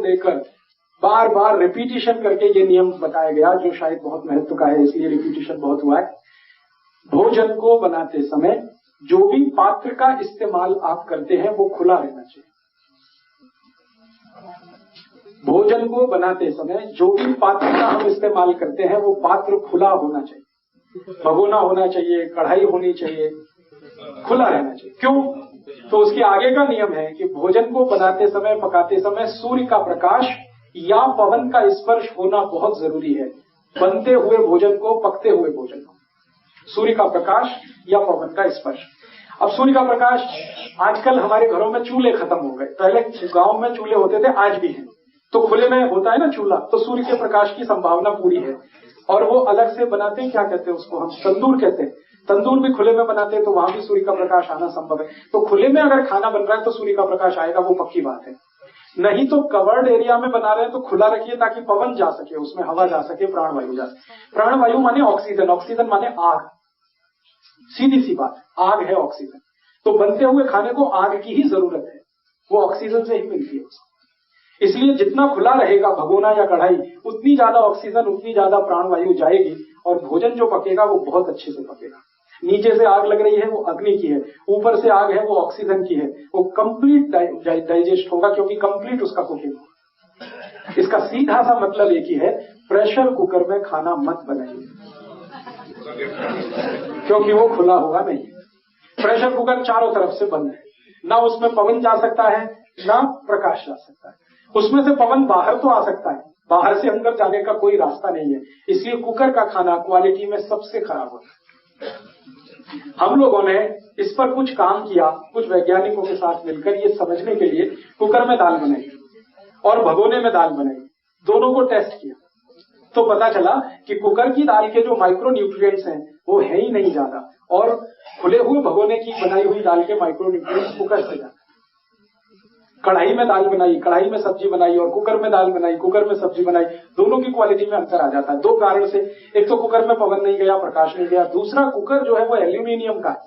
देकर बार बार रिपीटिशन करके ये नियम बताया गया, जो शायद बहुत महत्व का है, इसलिए रिपीटिशन बहुत हुआ है। भोजन को बनाते समय जो भी पात्र का इस्तेमाल आप करते हैं वो खुला रहना चाहिए। भोजन को बनाते समय जो भी पात्र का हम इस्तेमाल करते हैं वो पात्र खुला होना चाहिए। भगोना होना चाहिए, कढ़ाई होनी चाहिए, खुला रहना चाहिए। क्यों? तो उसके आगे का नियम है कि भोजन को बनाते समय, पकाते समय सूर्य का प्रकाश या पवन का स्पर्श होना बहुत जरूरी है। बनते हुए भोजन को, पकते हुए भोजन को सूर्य का प्रकाश या पवन का स्पर्श। अब सूर्य का प्रकाश, आजकल हमारे घरों में चूल्हे खत्म हो गए, पहले गांव में चूल्हे होते थे, आज भी हैं, तो खुले में होता है ना चूल्हा, तो सूर्य के प्रकाश की संभावना पूरी है। और वो अलग से बनाते हैं, क्या कहते हैं उसको, हम तंदूर कहते हैं, तंदूर भी खुले में बनाते हैं, तो वहां भी सूर्य का प्रकाश आना संभव है। तो खुले में अगर खाना बन रहा है तो सूर्य का प्रकाश आएगा, वो पक्की बात है। नहीं तो कवर्ड एरिया में बना रहे हैं तो खुला रखिए ताकि पवन जा सके, उसमें हवा जा सके, प्राणवायु जा सके। प्राणवायु माने ऑक्सीजन, ऑक्सीजन माने आग, सीधी सी बात, आग है ऑक्सीजन। तो बनते हुए खाने को आग की ही जरूरत है, वो ऑक्सीजन से ही मिलती है उसको। इसलिए जितना खुला रहेगा भगोना या कढ़ाई, उतनी ज्यादा ऑक्सीजन, उतनी ज्यादा प्राणवायु जाएगी और भोजन जो पकेगा वो बहुत अच्छे से पकेगा। नीचे से आग लग रही है वो अग्नि की है, ऊपर से आग है वो ऑक्सीजन की है, वो कंप्लीट डाइजेस्ट होगा क्योंकि कंप्लीट उसका कुकिंग होगा। इसका सीधा सा मतलब एक ही है, प्रेशर कुकर में खाना मत बनाइए क्योंकि वो खुला हुआ नहीं। प्रेशर कुकर चारों तरफ से बंद है, ना उसमें पवन जा सकता है ना प्रकाश जा सकता है। उसमें से पवन बाहर तो आ सकता है, बाहर से अंदर जाने का कोई रास्ता नहीं है। इसलिए कुकर का खाना क्वालिटी में सबसे खराब होता है। हम लोगों ने इस पर कुछ काम किया, कुछ वैज्ञानिकों के साथ मिलकर, ये समझने के लिए कुकर में दाल बनाई और भगोने में दाल बनाई, दोनों को टेस्ट किया, तो पता चला कि कुकर की दाल के जो माइक्रो न्यूट्रिएंट्स हैं वो है ही नहीं ज्यादा, और खुले हुए भगोने की बनाई हुई दाल के माइक्रो न्यूट्रिएंट्स कुकर से ज्यादा। कढ़ाई में दाल बनाई, कढ़ाई में सब्जी बनाई, और कुकर में दाल बनाई, कुकर में सब्जी बनाई, दोनों की क्वालिटी में अंतर आ जाता है। दो कारण से, एक तो कुकर में पवन नहीं गया, प्रकाश नहीं गया, दूसरा कुकर जो है वो एल्यूमिनियम का है।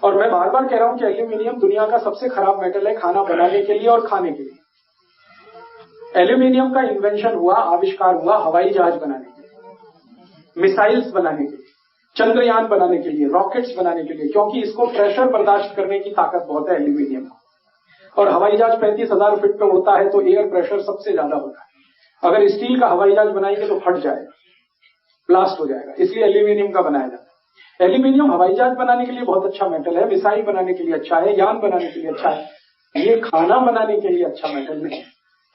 और मैं बार बार कह रहा हूं कि एल्यूमिनियम दुनिया का सबसे खराब मेटल है खाना बनाने के लिए और खाने के लिए। एल्यूमिनियम का इन्वेंशन हुआ, आविष्कार हुआ हवाई जहाज बनाने के लिए, मिसाइल्स बनाने के लिए, चंद्रयान बनाने के लिए, रॉकेट्स बनाने के लिए, क्योंकि इसको प्रेशर बर्दाश्त करने की ताकत बहुत है एल्यूमिनियम को। और हवाई जहाज 35,000 फीट पे उड़ता है तो एयर प्रेशर सबसे ज्यादा होता है। अगर स्टील का हवाई जहाज बनाएंगे तो फट जाएगा, ब्लास्ट हो जाएगा, इसलिए एल्यूमिनियम का बनाया जाता है। एल्यूमिनियम हवाई जहाज बनाने के लिए बहुत अच्छा मेटल है, मिसाइल बनाने के लिए अच्छा है, यान बनाने के लिए अच्छा है। ये खाना बनाने के लिए अच्छा मेटल नहीं है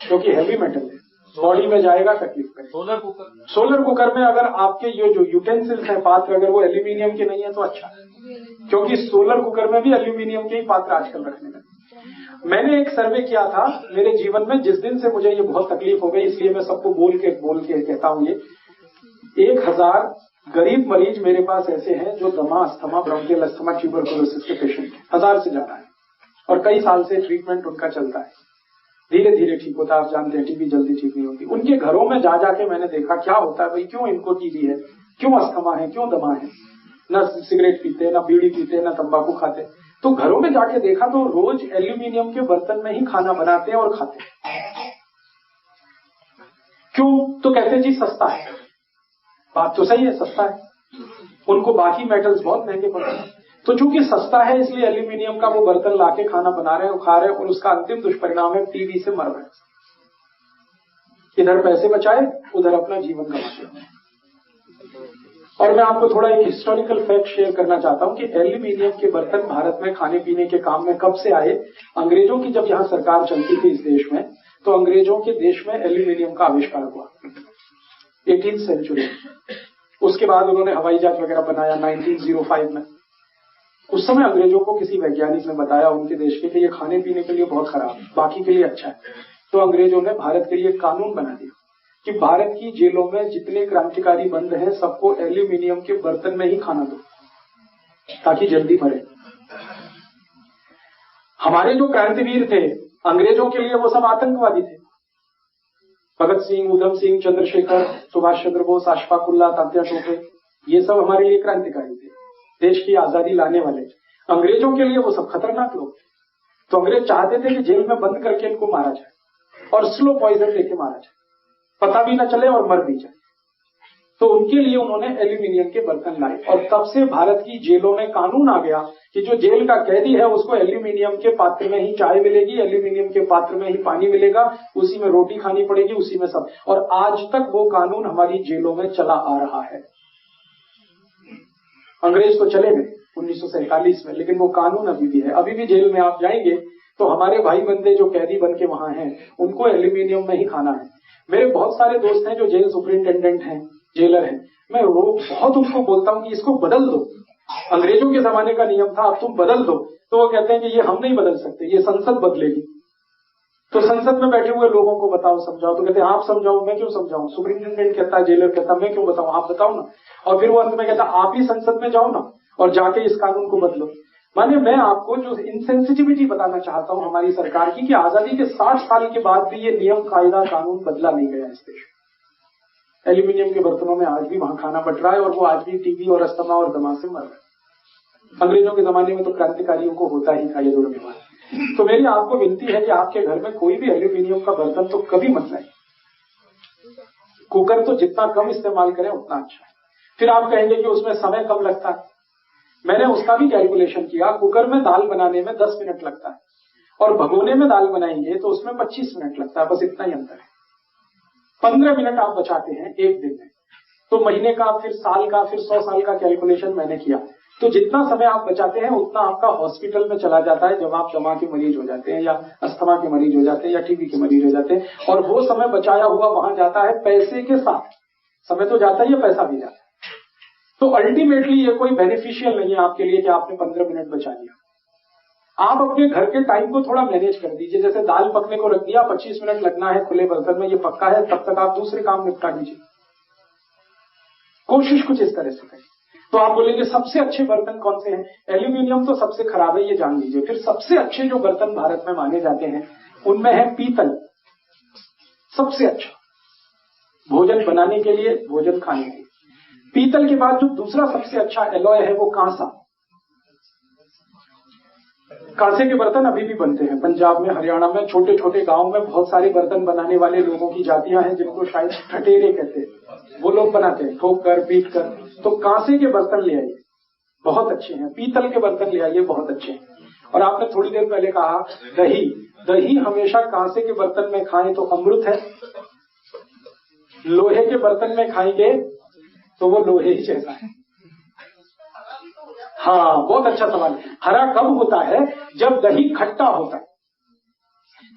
क्योंकि हैवी मेटल है, बॉडी में जाएगा तकलीफ करेगा। सोलर कुकर में अगर आपके ये जो यूटेंसिल्स है, पात्र, अगर वो एल्यूमिनियम के नहीं है तो अच्छा है, क्योंकि सोलर कुकर में भी एल्यूमिनियम के ही पात्र आजकल रखने लगे। मैंने एक सर्वे किया था मेरे जीवन में, जिस दिन से मुझे ये बहुत तकलीफ हो गई, इसलिए मैं सबको बोल के कहता हूं, ये 1000 गरीब मरीज मेरे पास ऐसे हैं जो दमा, अस्थमा, ब्रोंकियल अस्थमा, ट्यूबरकुलोसिस के पेशेंट, 1000 से ज्यादा है, और कई साल से ट्रीटमेंट उनका चलता है, धीरे धीरे ठीक होता है। आप जानते हैं टीबी जल्दी ठीक नहीं होती। उनके घरों में जा जाके मैंने देखा क्या होता है भाई, क्यों इनको टीबी है, क्यों अस्थमा है, क्यों दमा है, न सिगरेट पीते, न बीड़ी पीते, न तंबाकू खाते। तो घरों में जाके देखा तो रोज एल्यूमिनियम के बर्तन में ही खाना बनाते हैं और खाते हैं। क्यों? तो कहते हैं जी सस्ता है। बात तो सही है, सस्ता है, उनको बाकी मेटल्स बहुत महंगे पड़ते हैं। तो चूंकि सस्ता है इसलिए एल्यूमिनियम का वो बर्तन लाके खाना बना रहे हैं और खा रहे हैं, और उसका अंतिम दुष्परिणाम है टीबी से मर रहे हैं। इधर पैसे बचाए, उधर अपना जीवन गंवाते। और मैं आपको थोड़ा एक हिस्टोरिकल फैक्ट शेयर करना चाहता हूं कि एल्यूमिनियम के बर्तन भारत में खाने पीने के काम में कब से आए। अंग्रेजों की जब यहाँ सरकार चलती थी इस देश में, तो अंग्रेजों के देश में एल्यूमिनियम का आविष्कार हुआ 18th सेंचुरी। उसके बाद उन्होंने हवाई जहाज वगैरह बनाया 1905 में। उस समय अंग्रेजों को किसी वैज्ञानिक ने बताया उनके देश के लिए खाने पीने के लिए बहुत खराब है, बाकी के लिए अच्छा है। तो अंग्रेजों ने भारत के लिए कानून बना दिया कि भारत की जेलों में जितने क्रांतिकारी बंद हैं सबको एल्यूमिनियम के बर्तन में ही खाना दो ताकि जल्दी मरे। हमारे जो क्रांतिवीर थे अंग्रेजों के लिए वो सब आतंकवादी थे। भगत सिंह, उधम सिंह, चंद्रशेखर, सुभाष चंद्र बोस, अशफाकुल्ला, तात्या टोपे, ये सब हमारे लिए क्रांतिकारी थे, देश की आजादी लाने वाले। अंग्रेजों के लिए वो सब खतरनाक लोग थे। तो अंग्रेज चाहते थे कि जेल में बंद करके इनको मारा जाए। और स्लो पॉइजन लेके मारा जाए, पता भी ना चले और मर भी जाए। तो उनके लिए उन्होंने एल्यूमिनियम के बर्तन लाए और तब से भारत की जेलों में कानून आ गया कि जो जेल का कैदी है उसको एल्यूमिनियम के पात्र में ही चाय मिलेगी, एल्यूमिनियम के पात्र में ही पानी मिलेगा, उसी में रोटी खानी पड़ेगी, उसी में सब। और आज तक वो कानून हमारी जेलों में चला आ रहा है। अंग्रेज तो चले गए 1947 में, लेकिन वो कानून अभी भी है। अभी भी जेल में आप जाएंगे तो हमारे भाई बंदे जो कैदी बन के वहां हैं उनको एल्यूमिनियम में ही खाना है। मेरे बहुत सारे दोस्त हैं जो जेल सुपरिंटेंडेंट हैं, जेलर हैं, मैं बहुत उनको बोलता हूं कि इसको बदल दो, अंग्रेजों के जमाने का नियम था, अब तुम बदल दो। तो वो कहते हैं कि ये हम नहीं बदल सकते, ये संसद बदलेगी। तो संसद में बैठे हुए लोगों को बताओ, समझाओ, तो कहते हैं आप समझाओ, मैं क्यों समझाऊं। सुपरिंटेंडेंट कहता है, जेलर कहता है मैं क्यों बताऊं, आप बताओ ना। और फिर वो अंत में कहता आप ही संसद में जाओ ना और जाके इस कानून को बदलो। माने मैं आपको जो इनसेंसिटिविटी बताना चाहता हूं हमारी सरकार की, कि आजादी के 60 साल के बाद भी ये नियम कायदा कानून बदला नहीं गया इस देश। एल्यूमिनियम के बर्तनों में आज भी वहां खाना बट रहा है और वो आज भी टीबी और अस्थमा और दमा से मर रहा है। अंग्रेजों के जमाने में तो क्रांतिकारियों को होता ही था ये दोनों बीमारी। तो मेरी आपको विनती है कि आपके घर में कोई भी एल्यूमिनियम का बर्तन तो कभी मत लाए। कुकर तो जितना कम इस्तेमाल करें उतना अच्छा है। फिर आप कहेंगे कि उसमें समय कम लगता है, मैंने उसका भी कैलकुलेशन किया। कुकर में दाल बनाने में 10 मिनट लगता है और भगोने में दाल बनाएंगे तो उसमें 25 मिनट लगता है, बस इतना ही अंतर है। 15 मिनट आप बचाते हैं एक दिन में, तो महीने का, फिर साल का, फिर 100 साल का कैलकुलेशन मैंने किया। तो जितना समय आप बचाते हैं उतना आपका हॉस्पिटल में चला जाता है जब आप दमा के मरीज हो जाते हैं या अस्थमा के मरीज हो जाते हैं या टीबी के मरीज हो जाते हैं, और वो समय बचाया हुआ वहां जाता है पैसे के साथ। समय तो जाता ही है, पैसा भी जाता है। तो अल्टीमेटली ये कोई बेनिफिशियल नहीं है आपके लिए कि आपने 15 मिनट बचा लिया। आप अपने घर के टाइम को थोड़ा मैनेज कर दीजिए। जैसे दाल पकने को रख दिया, 25 मिनट लगना है खुले बर्तन में, ये पक्का है, तब तक आप दूसरे काम निपटा लीजिए। कोशिश कुछ इस तरह से करें। तो आप बोलेंगे सबसे अच्छे बर्तन कौन से हैं? एल्यूमिनियम तो सबसे खराब है, ये जान लीजिए। फिर सबसे अच्छे जो बर्तन भारत में माने जाते हैं उनमें है पीतल, सबसे अच्छा भोजन बनाने के लिए, भोजन खाने के लिए। पीतल के बाद जो दूसरा सबसे अच्छा एलॉय है वो कांसा। कांसे के बर्तन अभी भी बनते हैं पंजाब में, हरियाणा में, छोटे छोटे गांव में बहुत सारे बर्तन बनाने वाले लोगों की जातियां हैं जिनको शायद ठटेरे कहते हैं, वो लोग बनाते हैं ठोक कर पीट कर। तो कांसे के बर्तन ले आइए, बहुत अच्छे हैं। पीतल के बर्तन ले आइए, बहुत अच्छे हैं। और आपने थोड़ी देर पहले कहा दही, दही हमेशा कांसे के बर्तन में खाएं तो अमृत है, लोहे के बर्तन में खाएंगे तो वो लोहे ही जैसा है। हाँ, बहुत अच्छा सवाल। हरा कब होता है? जब दही खट्टा होता है।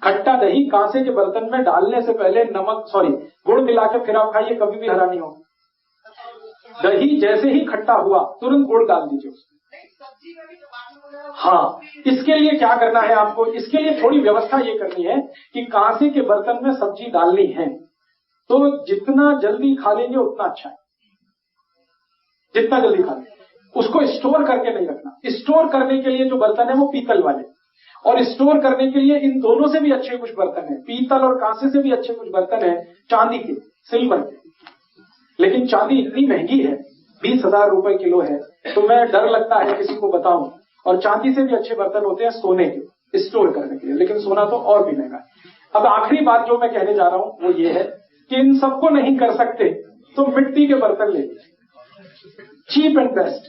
खट्टा दही कांसे के बर्तन में डालने से पहले गुड़ मिला के फिर आप खाइए, कभी भी हरा नहीं होगा। दही जैसे ही खट्टा हुआ तुरंत गुड़ डाल दीजिए उसमें। हाँ, इसके लिए क्या करना है आपको? इसके लिए थोड़ी व्यवस्था ये करनी है कि कांसे के बर्तन में सब्जी डालनी है तो जितना जल्दी खा लेंगे उतना अच्छा है। जितना जल्दी खा लेंगे, उसको स्टोर करके नहीं रखना। स्टोर करने के लिए जो बर्तन है वो पीतल वाले, और स्टोर करने के लिए इन दोनों से भी अच्छे कुछ बर्तन है, पीतल और कांसे से भी अच्छे कुछ बर्तन है चांदी के, सिल्वर के। लेकिन चांदी इतनी महंगी है, 20,000 रुपए किलो है, तो मैं डर लगता है किसी को बताऊं। और चांदी से भी अच्छे बर्तन होते हैं सोने के, स्टोर करने के लिए, लेकिन सोना तो और भी महंगा है। अब आखिरी बात जो मैं कहने जा रहा हूं वो ये है कि इन सबको नहीं कर सकते तो मिट्टी के बर्तन ले लीजिए, चीप एंड बेस्ट।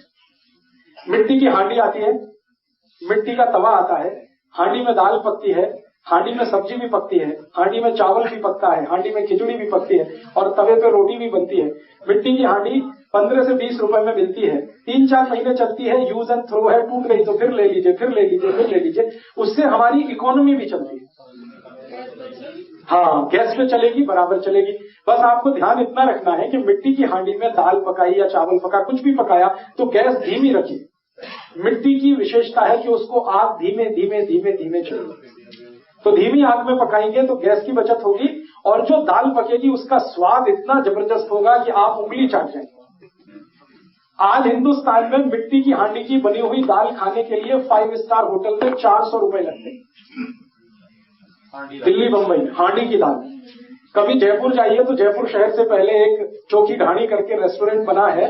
मिट्टी की हांडी आती है, मिट्टी का तवा आता है, हांडी में दाल पकती है, हांडी में सब्जी भी पकती है, हांडी में चावल भी पकता है, हांडी में खिचड़ी भी पकती है और तवे पे रोटी भी बनती है। मिट्टी की हांडी 15 से 20 रुपए में मिलती है, 3-4 महीने चलती है, यूज एंड थ्रो है, टूट गई तो फिर ले लीजिए, फिर ले लीजिए, फिर ले लीजिए। उससे हमारी इकोनॉमी भी चलती है। हाँ, गैस पे चलेगी, बराबर चलेगी। बस आपको ध्यान इतना रखना है कि मिट्टी की हांडी में दाल पकाई या चावल पका, कुछ भी पकाया तो गैस धीमी रखिए। मिट्टी की विशेषता है कि उसको आग धीमे धीमे धीमे धीमे चलेगी, तो धीमी आग में पकाएंगे तो गैस की बचत होगी और जो दाल पकेगी उसका स्वाद इतना जबरदस्त होगा कि आप उंगली चाट जाएंगे। आज हिंदुस्तान में मिट्टी की हांडी की बनी हुई दाल खाने के लिए 5 स्टार होटल में 400 रुपए लगते हैं। दिल्ली बंबई हांडी की दाल। कभी जयपुर जाइए तो जयपुर शहर से पहले एक चौकी ढाणी करके रेस्टोरेंट बना है,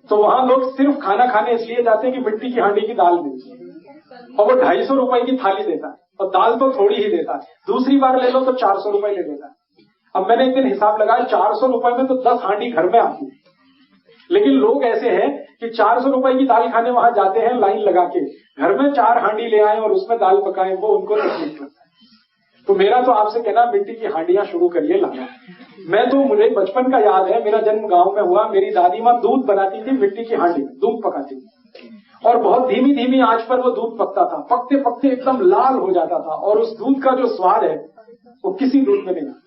तो वहां लोग सिर्फ खाना खाने इसलिए जाते हैं कि मिट्टी की हांडी की दाल मिलती है और वो 250 रुपए की थाली देता है और दाल तो थोड़ी ही देता है। दूसरी बार ले लो तो 400 रुपए ले लेता है। अब मैंने एक दिन हिसाब लगाया, 400 रुपए में तो 10 हांडी घर में आती है। लेकिन लोग ऐसे हैं कि 400 रुपए की दाल खाने वहां जाते हैं लाइन लगा के, घर में 4 हांडी ले आए और उसमें दाल पकाएं, वो उनको तकलीफ लगता है। तो मेरा तो आपसे कहना, मिट्टी की हांडियां शुरू करिए लाना। मैं तो, मुझे बचपन का याद है, मेरा जन्म गांव में हुआ, मेरी दादी माँ दूध बनाती थी मिट्टी की हांडी में, दूध पकाती थी और बहुत धीमी धीमी आंच पर वो दूध पकता था। पकते पकते एकदम लाल हो जाता था और उस दूध का जो स्वाद है वो किसी दूध में नहीं आता।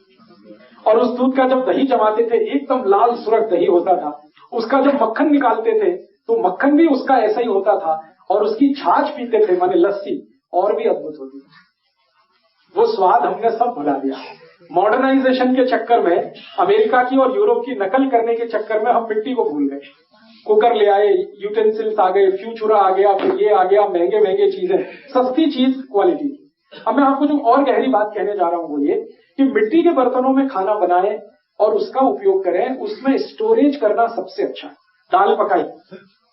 और उस दूध का जब दही जमाते थे एकदम लाल सुरख दही होता था। उसका जब मक्खन निकालते थे तो मक्खन भी उसका ऐसा ही होता था। और उसकी छाछ पीते थे, माने लस्सी, और भी अद्भुत होती थी। वो स्वाद हमने सब भुला दिया। मॉडर्नाइजेशन के चक्कर में, अमेरिका की और यूरोप की नकल करने के चक्कर में हम मिट्टी को भूल गए। कुकर ले आए, यूटेंसिल्स आ गए, फ्यूचुरा आ गया, फिर ये आ गया, महंगे महंगे चीजें, सस्ती चीज क्वालिटी। अब मैं आपको जो और गहरी बात कहने जा रहा हूं वो ये कि मिट्टी के बर्तनों में खाना बनाएं और उसका उपयोग करें, उसमें स्टोरेज करना सबसे अच्छा है। दाल पकाई,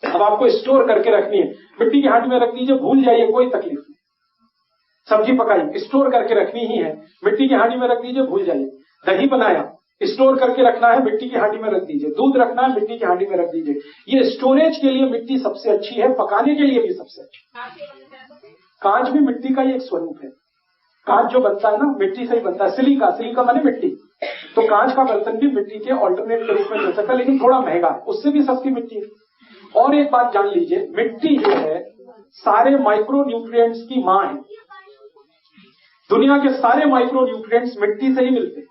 अब आपको स्टोर करके रखनी है, मिट्टी की हांडी में रख दीजिए, भूल जाइए, कोई तकलीफ नहीं। सब्जी पकाई, स्टोर करके रखनी ही है, मिट्टी की हांडी में रख दीजिए, भूल जाइए। दही बनाया, स्टोर करके रखना है, मिट्टी की हांडी में रख दीजिए। दूध रखना है, मिट्टी की हांडी में रख दीजिए। ये स्टोरेज के लिए मिट्टी सबसे अच्छी है, पकाने के लिए भी सबसे अच्छी। कांच भी मिट्टी का ही एक स्वरूप है। कांच जो बनता है ना, मिट्टी से ही बनता है। सिलिका, सिलिका माने मिट्टी। तो कांच का बर्तन भी मिट्टी के ऑल्टरनेट के रूप में मिल सकता है, लेकिन थोड़ा महंगा है, उससे भी सस्ती मिट्टी है। और एक बात जान लीजिए, मिट्टी जो है सारे माइक्रो न्यूट्रिएंट्स की मां है। दुनिया के सारे माइक्रो न्यूट्रिएंट्स मिट्टी से ही मिलते हैं।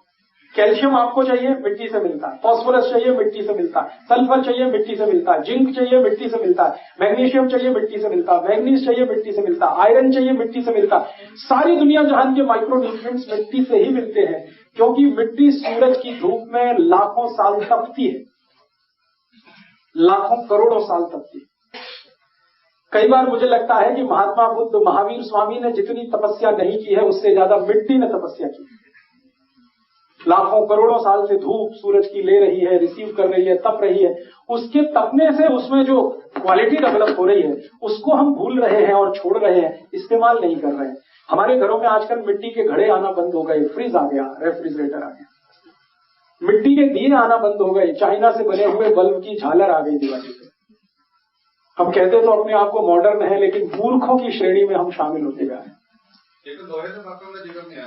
कैल्शियम आपको चाहिए, मिट्टी से मिलता है। फास्फोरस चाहिए, मिट्टी से मिलता है। सल्फर चाहिए, मिट्टी से मिलता है। जिंक चाहिए, मिट्टी से मिलता है। मैग्नीशियम चाहिए, मिट्टी से मिलता है। मैग्नीज चाहिए, मिट्टी से मिलता है। आयरन चाहिए, मिट्टी से मिलता है। सारी दुनिया जहां के माइक्रो न्यूट्रिएंट्स मिट्टी से ही मिलते हैं, क्योंकि मिट्टी सूरज की धूप में लाखों साल तपती है, लाखों करोड़ों साल तपती है। कई बार मुझे लगता है कि महात्मा बुद्ध, महावीर स्वामी ने जितनी तपस्या नहीं की है, उससे ज्यादा मिट्टी ने तपस्या की। लाखों करोड़ों साल से धूप सूरज की ले रही है, रिसीव कर रही है, तप रही है। उसके तपने से उसमें जो क्वालिटी डेवलप हो रही है, उसको हम भूल रहे हैं और छोड़ रहे हैं, इस्तेमाल नहीं कर रहे हैं। हमारे घरों में आजकल मिट्टी के घड़े आना बंद हो गए, फ्रिज आ गया, रेफ्रिजरेटर आ गया, मिट्टी के दिए आना बंद हो गए, चाइना से बने हुए बल्ब की झालर आ गई दिवाली पे। हम कहते तो अपने आप को मॉडर्न है, लेकिन मूर्खों की श्रेणी में हम शामिल होते जा रहे हैं।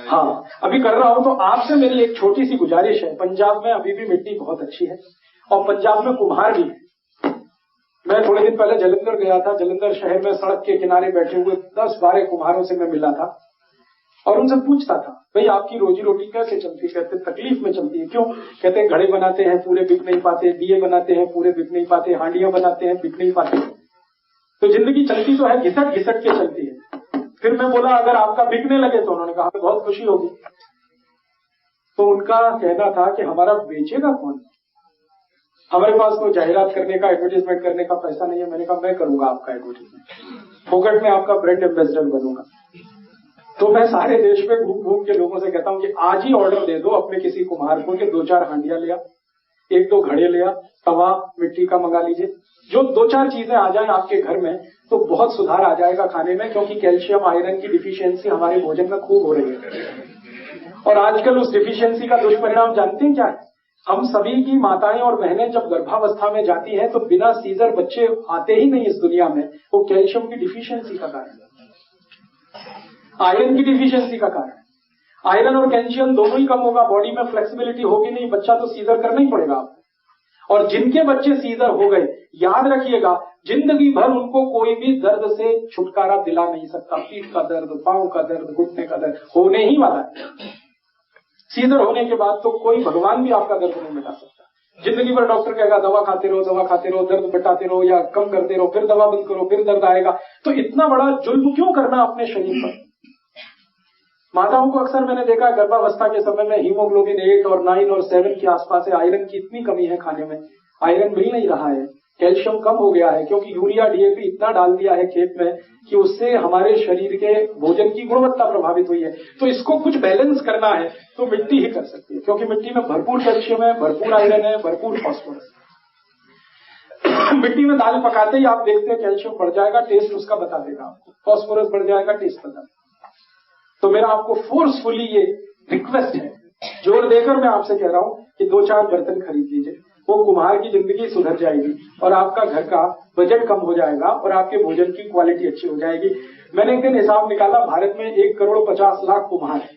हाँ, अभी कर रहा हूं। तो आपसे मेरी एक छोटी सी गुजारिश है, पंजाब में अभी भी मिट्टी बहुत अच्छी है और पंजाब में कुम्हार भी है। मैं थोड़े दिन पहले जलंधर गया था। जलंधर शहर में सड़क के किनारे बैठे हुए 10-12 कुम्हारों से मैं मिला था और उनसे पूछता था, भाई आपकी रोजी रोटी कैसे चलती? कहते तकलीफ में चलती है। क्यों? कहते घड़े बनाते हैं, पूरे बिक नहीं पाते, दिए बनाते हैं, पूरे बिक नहीं पाते, हांडियां बनाते हैं, बिक नहीं पाते। तो जिंदगी चलती तो है, घिसट घिसट के चलती है। फिर मैं बोला अगर आपका बिकने लगे तो? उन्होंने कहा बहुत खुशी होगी। तो उनका कहना था कि हमारा बेचेगा कौन? हमारे पास कोई जाहिरात करने का, एडवर्टाइजमेंट करने का पैसा नहीं है। मैंने कहा मैं करूंगा आपका एडवर्टाइजमेंट, फोकट में आपका ब्रांड एम्बेसडर बनूंगा। तो मैं सारे देश में घूम घूम के लोगों से कहता हूं कि आज ही ऑर्डर दे दो अपने किसी कुम्हार को कि 2-4 हांडियां लिया, 1-2 घड़े लिया, तवा मिट्टी का मंगा लीजिए। जो 2-4 चीजें आ जाए आपके घर में तो बहुत सुधार आ जाएगा खाने में, क्योंकि कैल्शियम आयरन की डिफिशियंसी हमारे भोजन में खूब हो रही है। और आजकल उस डिफिशियंसी का दुष्परिणाम जानते हैं क्या है? हम सभी की माताएं और बहनें जब गर्भावस्था में जाती हैं तो बिना सीजर बच्चे आते ही नहीं इस दुनिया में। वो कैल्शियम की डिफिशियंसी का कारण है, आयरन की डिफिशियंसी का कारण है। आयरन और कैल्शियम दोनों ही कम होगा, बॉडी में फ्लेक्सिबिलिटी होगी नहीं, बच्चा तो सीजर करना ही पड़ेगा आपको। और जिनके बच्चे सीजर हो गए, याद रखिएगा जिंदगी भर उनको कोई भी दर्द से छुटकारा दिला नहीं सकता। पीठ का दर्द, पांव का दर्द, घुटने का दर्द होने ही वाला है। सीजर होने के बाद तो कोई भगवान भी आपका दर्द नहीं मिटा सकता। जिंदगी भर डॉक्टर कहेगा दवा खाते रहो, दवा खाते रहो, दर्द मिटाते रहो या कम करते रहो, फिर दवा बंद करो, फिर दर्द आएगा। तो इतना बड़ा जुल्म क्यों करना अपने शरीर पर? माताओं को अक्सर मैंने देखा गर्भावस्था के समय में हीमोग्लोबिन 8 और 9 और 7 के आसपास है। आयरन की इतनी कमी है, खाने में आयरन मिल नहीं रहा है, कैल्शियम कम हो गया है, क्योंकि यूरिया डीएपी इतना डाल दिया है खेत में कि उससे हमारे शरीर के भोजन की गुणवत्ता प्रभावित हुई है। तो इसको कुछ बैलेंस करना है तो मिट्टी ही कर सकती है, क्योंकि मिट्टी में भरपूर कैल्शियम है, भरपूर आयरन है, भरपूर फास्फोरस। मिट्टी में दाल पकाते ही आप देखते हैं कैल्शियम बढ़ जाएगा, टेस्ट उसका बता देगा आपको, फास्फोरस बढ़ जाएगा, टेस्ट बता देगा। तो मेरा आपको फोर्सफुली ये रिक्वेस्ट है, जोर देकर मैं आपसे कह रहा हूं कि 2-4 बर्तन खरीद लीजिए। वो कुम्हार की जिंदगी सुधर जाएगी और आपका घर का बजट कम हो जाएगा और आपके भोजन की क्वालिटी अच्छी हो जाएगी। मैंने एक दिन हिसाब निकाला, भारत में 1,50,00,000 कुम्हार है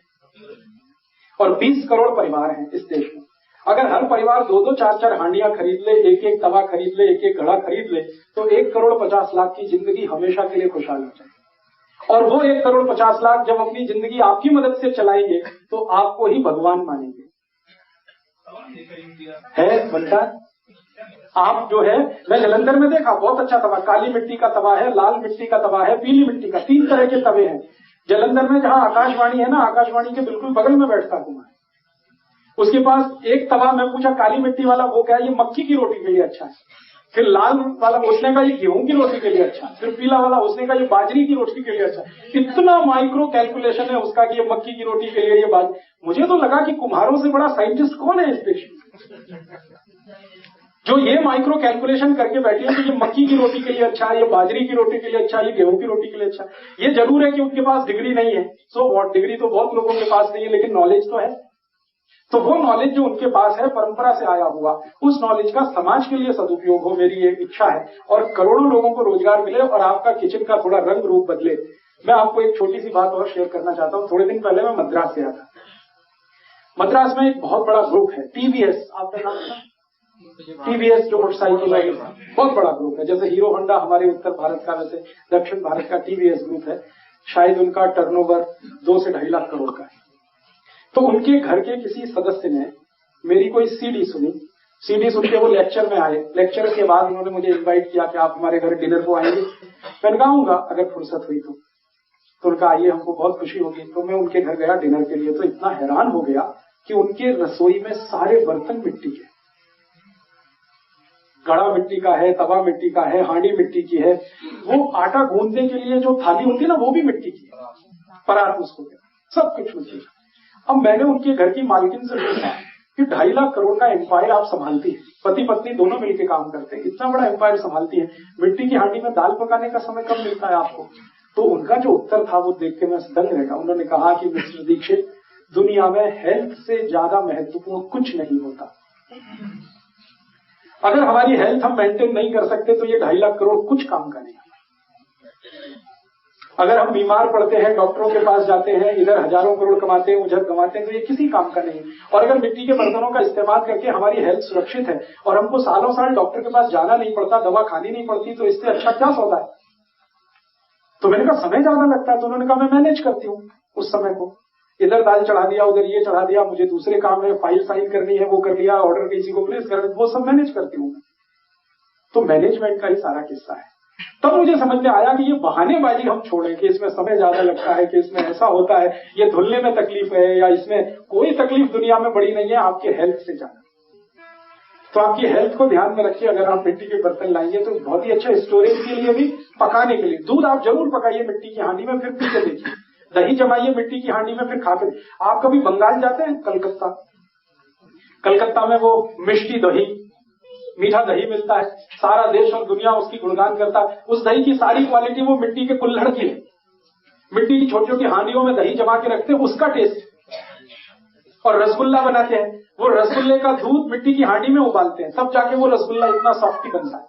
और 20 करोड़ परिवार हैं इस देश में। अगर हर परिवार 2-2, 4-4 हांडियां खरीद ले, एक तवा खरीद ले, एक घड़ा खरीद ले, तो 1,50,00,000 की जिंदगी हमेशा के लिए खुशहाल हो जाएगी। और वो 1,50,00,000 जब अपनी जिंदगी आपकी मदद से चलाएंगे तो आपको ही भगवान मानेंगे। है बनता आप जो है, मैं जलंधर में देखा, बहुत अच्छा तवा, काली मिट्टी का तवा है, लाल मिट्टी का तवा है, पीली मिट्टी का, 3 तरह के तवे हैं। जलंधर में जहां आकाशवाणी है ना, आकाशवाणी के बिल्कुल बगल में बैठता कुमार, उसके पास एक तवा, मैं पूछा काली मिट्टी वाला, वो क्या ये मक्की की रोटी के लिए अच्छा है, फिर लाल वाला उसने का ये गेहूं की रोटी के लिए अच्छा है, फिर पीला वाला उसने का ये बाजरी की रोटी के लिए अच्छा है। इतना माइक्रो कैलकुलेशन है उसका कि ये मक्की की रोटी के लिए ये बाजरी। मुझे तो लगा कि कुम्हारों से बड़ा साइंटिस्ट कौन है इस देश में, जो ये माइक्रो कैलकुलेशन करके बैठी है कि ये मक्की की रोटी के लिए अच्छा है, ये बाजरी की रोटी के लिए अच्छा है, ये गेहूं की रोटी के लिए अच्छा है। ये जरूर है कि उनके पास डिग्री नहीं है, सो व्हाट, डिग्री तो बहुत लोगों के पास नहीं है, लेकिन नॉलेज तो है। तो वो नॉलेज जो उनके पास है, परंपरा से आया हुआ, उस नॉलेज का समाज के लिए सदुपयोग हो, मेरी ये इच्छा है, और करोड़ों लोगों को रोजगार मिले और आपका किचन का थोड़ा रंग रूप बदले। मैं आपको एक छोटी सी बात और शेयर करना चाहता हूँ। थोड़े दिन पहले मैं मद्रास गया था। मद्रास में एक बहुत बड़ा ग्रुप है, टीवीएस, आपका नाम सुना? टीवीएस जो मोटरसाइकिल है, बहुत बड़ा ग्रुप है, जैसे हीरो होंडा हमारे उत्तर भारत का, वैसे दक्षिण भारत का टीवीएस ग्रुप है। शायद उनका टर्नओवर 2 से 2.5 लाख करोड़ का है। तो उनके घर के किसी सदस्य ने मेरी कोई सीडी सुनी, सीडी सुन के वो लेक्चर में आए। लेक्चर के बाद उन्होंने मुझे इनवाइट किया कि आप हमारे घर डिनर को आएंगे। मैंने कहा आऊंगा अगर फुर्सत हुई तो उनका आइए, हमको बहुत खुशी होगी। तो मैं उनके घर गया डिनर के लिए, तो इतना हैरान हो गया कि उनके रसोई में सारे बर्तन मिट्टी के, घड़ा मिट्टी का है, तवा मिट्टी का है, हांडी मिट्टी की है, वो आटा गूंदने के लिए जो थाली होती है ना, वो भी मिट्टी की, परात उसको, सब कुछ मिट्टी का। अब मैंने उनके घर की मालकिन से पूछा कि 2.5 लाख करोड़ का एम्पायर आप संभालती है, पति पत्नी दोनों मिलकर काम करते हैं, इतना बड़ा एम्पायर संभालती है, मिट्टी की हांडी में दाल पकाने का समय कब मिलता है आपको? तो उनका जो उत्तर था वो देख के मैं दंग रह गया। उन्होंने कहा कि मिस्टर दीक्षित, दुनिया में हेल्थ से ज्यादा महत्वपूर्ण कुछ नहीं होता। अगर हमारी हेल्थ हम मेंटेन नहीं कर सकते तो ये 2.5 लाख करोड़ कुछ काम का नहीं। अगर हम बीमार पड़ते हैं, डॉक्टरों के पास जाते हैं, इधर हजारों करोड़ कमाते हैं, उधर कमाते हैं, तो ये किसी काम का नहीं। और अगर मिट्टी के बर्तनों का इस्तेमाल करके हमारी हेल्थ सुरक्षित है और हमको सालों साल डॉक्टर के पास जाना नहीं पड़ता, दवा खानी नहीं पड़ती, तो इससे अच्छा क्या सौदा है? तो मैंने कहा समय ज्यादा लगता है। तो उन्होंने कहा मैं मैनेज करती हूँ उस समय को, इधर दाल चढ़ा दिया, उधर ये चढ़ा दिया, मुझे दूसरे काम में फाइल साइन करनी है वो कर लिया, ऑर्डर किसी को प्लेस कर, वो सब मैनेज करती हूँ। तो मैनेजमेंट का ही सारा किस्सा है। तब मुझे समझ में आया कि ये बहानेबाजी हम छोड़ें कि इसमें समय ज्यादा लगता है, कि इसमें ऐसा होता है, ये धुलने में तकलीफ है, या इसमें कोई तकलीफ दुनिया में बड़ी नहीं है आपके हेल्थ से ज्यादा। तो आपकी हेल्थ को ध्यान में रखिए। अगर आप मिट्टी के बर्तन लाएंगे तो बहुत ही अच्छा, स्टोरेज के लिए भी, पकाने के लिए। दूध आप जरूर पकाइए मिट्टी की हांडी में, फिर पी के देखिए। दही जमाइए मिट्टी की हांडी में, फिर खा के। आप कभी बंगाल जाते हैं? कलकत्ता में वो मिष्टी दही, मीठा दही मिलता है, सारा देश और दुनिया उसकी गुणगान करता है। उस दही की सारी क्वालिटी वो मिट्टी के कुल्हड़ की है, मिट्टी की छोटी छोटी हांडियों में दही जमा के रखते हैं, उसका टेस्ट। और रसगुल्ला बनाते हैं, वो रसगुल्ले का दूध मिट्टी की हांडी में उबालते हैं, तब जाके वो रसगुल्ला इतना सॉफ्टी बनता है।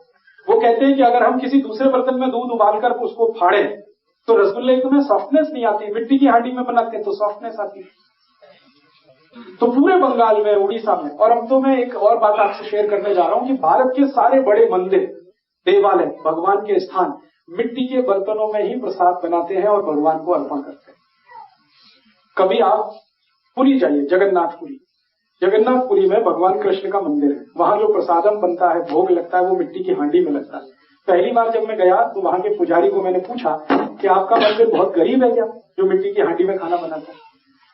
वो कहते हैं कि अगर हम किसी दूसरे बर्तन में दूध उबालकर उसको फाड़े तो रसगुल्ले में सॉफ्टनेस नहीं आती, मिट्टी की हांडी में बनाते हैं तो सॉफ्टनेस आती है। तो पूरे बंगाल में, उड़ीसा में, और अब तो मैं एक और बात आपसे शेयर करने जा रहा हूं कि भारत के सारे बड़े मंदिर, देवालय, भगवान के स्थान मिट्टी के बर्तनों में ही प्रसाद बनाते हैं और भगवान को अर्पण करते हैं। कभी आप पुरी जाइए, जगन्नाथपुरी में भगवान कृष्ण का मंदिर है। वहां जो प्रसादम बनता है, भोग लगता है, वो मिट्टी की हांडी में लगता है। पहली बार जब मैं गया तो वहां के पुजारी को मैंने पूछा कि आपका मंदिर बहुत गरीब है क्या, जो मिट्टी की हांडी में खाना बनाता है?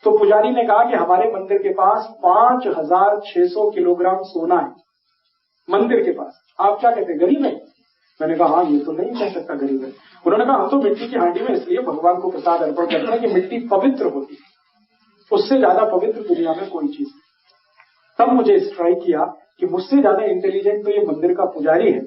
तो पुजारी ने कहा कि हमारे मंदिर के पास 5,600 किलोग्राम सोना है, मंदिर के पास। आप क्या कहते हैं, गरीब है? मैंने कहा हाँ, ये तो नहीं कह सकता गरीब है। उन्होंने कहा हम तो मिट्टी की हांडी में इसलिए भगवान को प्रसाद अर्पण करते हैं कि मिट्टी पवित्र होती है, उससे ज्यादा पवित्र दुनिया में कोई चीज नहीं। तब मुझे स्ट्राइक किया कि मुझसे ज्यादा इंटेलिजेंट तो ये मंदिर का पुजारी है,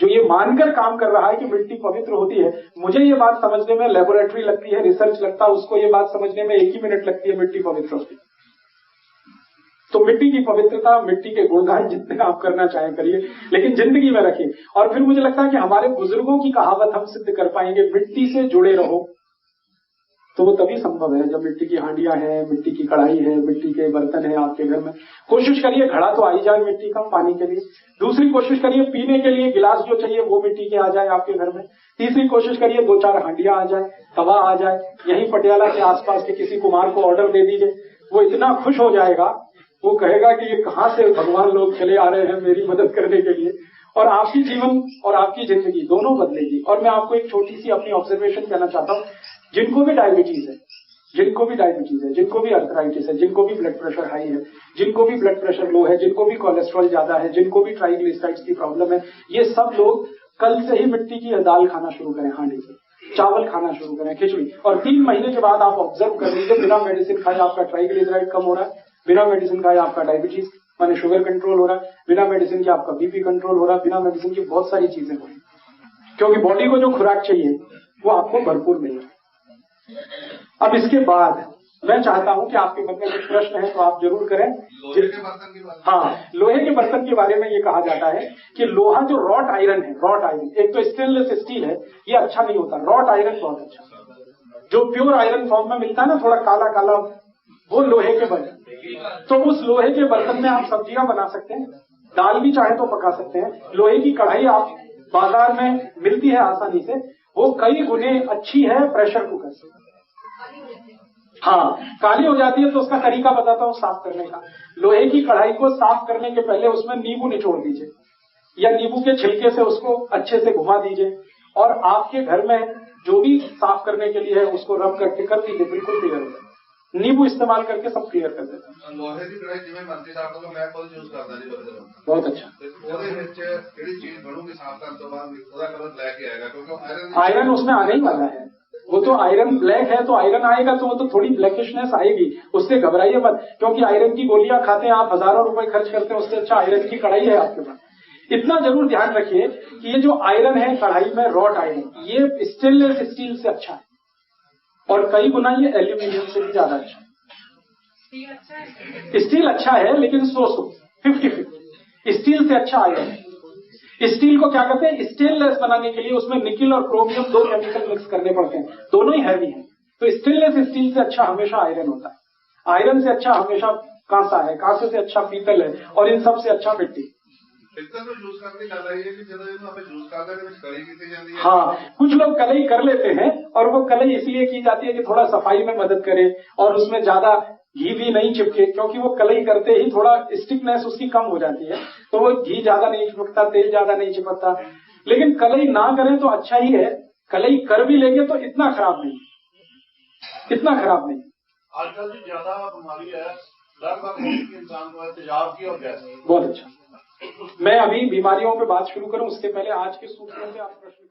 जो ये मानकर काम कर रहा है कि मिट्टी पवित्र होती है, मुझे ये बात समझने में लेबोरेटरी लगती है, रिसर्च लगता है, उसको ये बात समझने में 1 ही मिनट लगती है मिट्टी पवित्र होती है। तो मिट्टी की पवित्रता, मिट्टी के गुणगान जितने आप करना चाहें करिए, लेकिन जिंदगी में रखिए। और फिर मुझे लगता है कि हमारे बुजुर्गों की कहावत हम सिद्ध कर पाएंगे, मिट्टी से जुड़े रहो, तो वो तभी संभव है जब मिट्टी की हांडियां हैं, मिट्टी की कढ़ाई है, मिट्टी के बर्तन है आपके घर में। कोशिश करिए घड़ा तो आ ही जाए मिट्टी का पानी के लिए। दूसरी कोशिश करिए पीने के लिए गिलास जो चाहिए वो मिट्टी के आ जाए आपके घर में। तीसरी कोशिश करिए 2-4 हांडियां आ जाए, तवा आ जाए। यहीं पटियाला के आसपास के किसी कुमार को ऑर्डर दे दीजिए, वो इतना खुश हो जाएगा, वो कहेगा कि ये कहाँ से भगवान लोग चले आ रहे हैं मेरी मदद करने के लिए। और आपकी जीवन और आपकी जिंदगी दोनों बदलेगी। और मैं आपको एक छोटी सी अपनी ऑब्जर्वेशन कहना चाहता हूँ, जिनको भी डायबिटीज है, जिनको भी अर्थराइटिस है, जिनको भी ब्लड प्रेशर हाई है, जिनको भी ब्लड प्रेशर लो है, जिनको भी कोलेस्ट्रॉल ज्यादा है, जिनको भी ट्राइग्लिसराइड्स की प्रॉब्लम है, ये सब लोग कल से ही मिट्टी की दाल खाना शुरू करें, हांडी से चावल खाना शुरू करें, खिचड़ी। और 3 महीने के बाद आप ऑब्जर्व कर लीजिए, बिना मेडिसिन खाए आपका ट्राइग्लिसराइड कम हो रहा है, बिना मेडिसिन खाए आपका डायबिटीज माने शुगर कंट्रोल हो रहा है, बिना मेडिसिन के आपका बीपी कंट्रोल हो रहा है, बिना मेडिसिन की बहुत सारी चीजें हो रही, क्योंकि बॉडी को जो खुराक चाहिए वो आपको भरपूर मिलेगा। अब इसके बाद मैं चाहता हूं कि आपके मन में कुछ प्रश्न है तो आप जरूर करें। लोहे के बर्तन की बात, हाँ, लोहे के बर्तन के बारे में ये कहा जाता है कि लोहा जो रॉट आयरन है, रॉट आयरन, एक तो स्टेनलेस स्टील है, ये अच्छा नहीं होता, रॉट आयरन बहुत अच्छा। जो प्योर आयरन फॉर्म में मिलता है ना, थोड़ा काला काला, वो लोहे के बर्तन। तो उस लोहे के बर्तन में आप सब्जियां बना सकते हैं, दाल भी चाहे तो पका सकते हैं। लोहे की कढ़ाई आप बाजार में मिलती है आसानी से, वो कई गुने अच्छी है प्रेशर कुकर से। हाँ, काली हो जाती है तो उसका तरीका बताता हूँ साफ करने का। लोहे की कढ़ाई को साफ करने के पहले उसमें नींबू निचोड़ दीजिए, या नींबू के छिलके से उसको अच्छे से घुमा दीजिए, और आपके घर में जो भी साफ करने के लिए है उसको रब करके कर दीजिए, बिल्कुल क्लियर हो जाए। नींबू इस्तेमाल करके सब क्लियर कर देता है। लोहे की कढ़ाई जिवें बनती साफ तो मैं खुद यूज करता जी बदले। बहुत अच्छा। ਉਹਦੇ ਵਿੱਚ ਜਿਹੜੀ ਚੀਜ਼ ਬਣੂਗੀ ਸਾफ ਕਰਨ ਤੋਂ ਬਾਅਦ ਉਹਦਾ ਕਲਰ ਬਲੈਕ ਹੀ ਆਏਗਾ, क्योंकि आयरन उसमें आने ही वाला है। वो तो आयरन ब्लैक है तो आयरन आएगा, तो वो तो थोड़ी ब्लैकिशनेस आएगी, उससे घबराइए मत। क्योंकि आयरन की गोलियां खाते हैं आप, हजारों रुपए खर्च करते हैं, उससे अच्छा आयरन की कढ़ाई है आपके पास। इतना जरूर ध्यान रखिए कि ये जो आयरन है कढ़ाई में, रॉट आयरन, ये स्टेनलेस स्टील से अच्छा है, और कई गुना ये एल्यूमिनियम से भी ज्यादा अच्छा है। स्टील अच्छा है लेकिन 50-50 स्टील से अच्छा आयरन है। स्टील को क्या कहते हैं, स्टेनलेस बनाने के लिए उसमें निकिल और क्रोमियम 2 केमिकल मिक्स करने पड़ते हैं, दोनों ही हैवी हैं। तो स्टेनलेस स्टील से अच्छा हमेशा आयरन होता है, आयरन से अच्छा हमेशा कांसा है, कांसे से अच्छा पीतल है, और इन सब से अच्छा मिट्टी। हाँ, कुछ लोग कलई कर लेते हैं, और वो कलई इसलिए की जाती है कि थोड़ा सफाई में मदद करे और उसमें ज्यादा घी भी नहीं चिपके, क्योंकि वो कलई करते ही थोड़ा स्टिकनेस उसकी कम हो जाती है, तो वो घी ज्यादा नहीं चिपकता, तेल ज्यादा नहीं चिपकता। लेकिन कलई ना करें तो अच्छा ही है, कलई कर भी लेंगे तो इतना खराब नहीं, इतना खराब नहीं। आजकल जो ज्यादा बीमारी है लगभग इंसान को तेजाब की और गैस। बहुत अच्छा। मैं अभी बीमारियों पे बात शुरू करूं उसके पहले आज के सूत्रों पे आप प्रश्न